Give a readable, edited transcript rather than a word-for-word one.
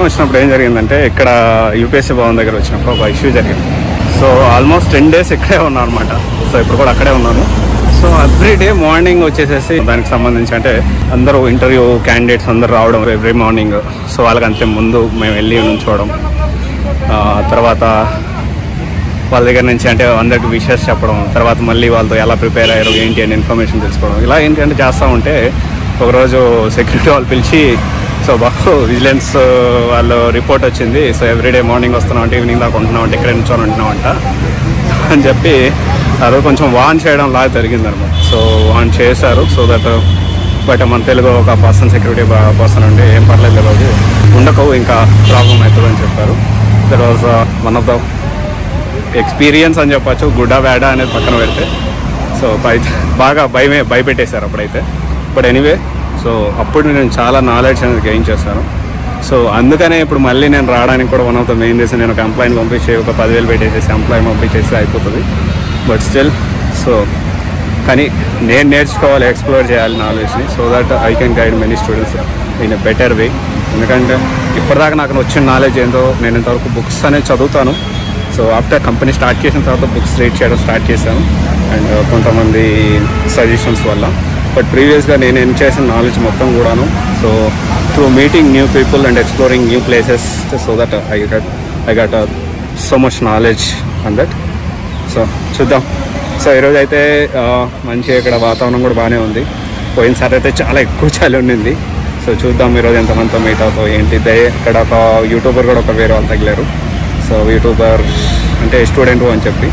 Time వచ్చినప్పుడు ఏం జరిగిందంటే ఇక్కడ యూపీఎస్సీ భవన్ దగ్గర వచ్చినప్పుడు ఒక ఇష్యూ జరిగింది. సో ఆల్మోస్ట్ 10 days ఇక్కడే ఉన్నాను అనమాట. సో ఇప్పుడు కూడా అక్కడే ఉన్నాను. సో ఎవ్రీ డే మార్నింగ్ వచ్చేసేసి దానికి సంబంధించి అంటే అందరూ ఇంటర్వ్యూ క్యాండిడేట్స్ అందరూ రావడం ఎవ్రీ మార్నింగ్. సో వాళ్ళకంటే ముందు మేము వెళ్ళి నుంచోవడం, తర్వాత వాళ్ళ దగ్గర నుంచి అంటే అందరికి విషెస్ చెప్పడం, తర్వాత మళ్ళీ వాళ్ళతో ఎలా ప్రిపేర్ అయ్యారు ఏంటి అని ఇన్ఫర్మేషన్ తెలుసుకోవడం. ఇలా ఏంటి అంటే చేస్తూ ఉంటే ఒకరోజు సెక్యూరిటీ వాళ్ళు పిలిచి, సో బాబు విజిలెన్స్ వాళ్ళు రిపోర్ట్ వచ్చింది, సో ఎవ్రీడే మార్నింగ్ వస్తున్నాం అంటే ఈవినింగ్ దాకా ఉంటున్నాం అంటే ఇక్కడే నుంచొని ఉంటున్నామంట అని చెప్పి అదో కొంచెం వాన్ చేయడం లాగా జరిగిందనమాట. సో వాన్ చేశారు. సో దట్ బట్ మన తెలుగు ఒక సెక్యూరిటీ పర్సన్ అంటే ఏం పర్లేదు బాబు ఉండకు, ఇంకా ప్రాబ్లం అవుతుందని చెప్పారు. That was one of the experience అని చెప్పచ్చు. గుడ్డా బ్యాడా అనేది పక్కన పెడితే సో బాగా భయపెట్టేశారు అప్పుడైతే. బట్ ఎనీవే, సో అప్పుడు నేను చాలా నాలెడ్జ్ అనేది గెయిన్ చేశాను. సో అందుకనే ఇప్పుడు మళ్ళీ నేను రావడానికి కూడా one of the main reason, నేను ఒక ఎంప్లాయీని పంపించి ఒక 10,000 పెట్టేసేసి ఎంప్లాయీ పంపించేసి అయిపోతుంది. బట్ స్టిల్ సో కానీ నేను నేర్చుకోవాలి, ఎక్స్ప్లోర్ చేయాలి నాలెడ్జ్ని, so that I can guide many students in a better way. ఎందుకంటే ఇప్పటిదాకా నాకు వచ్చిన నాలెడ్జ్ ఏంటో, నేను ఇంతవరకు బుక్స్ అనేది చదువుతాను. సో ఆఫ్టర్ కంపెనీ స్టార్ట్ చేసిన తర్వాత బుక్స్ రీడ్ చేయడం స్టార్ట్ చేశాను అండ్ కొంతమంది సజెషన్స్ వల్ల. బట్ ప్రీవియస్గా నేను చేసిన నాలెడ్జ్ మొత్తం కూడాను so through meeting new people and exploring new places, so that I got so much knowledge on that. So చూద్దాం. సో ఈరోజు అయితే మంచిగా ఇక్కడ వాతావరణం కూడా బాగానే ఉంది. పోయినసారి అయితే చాలా ఎక్కువ చలి ఉండింది. సో చూద్దాం ఈరోజు ఎంతమందితో మీట్ అవుతావు ఏంటి. ఇక్కడ ఒక యూట్యూబర్ కూడా ఒక వేరే వాళ్ళు తగిలారు. సో యూట్యూబర్ అంటే స్టూడెంట్ అని చెప్పి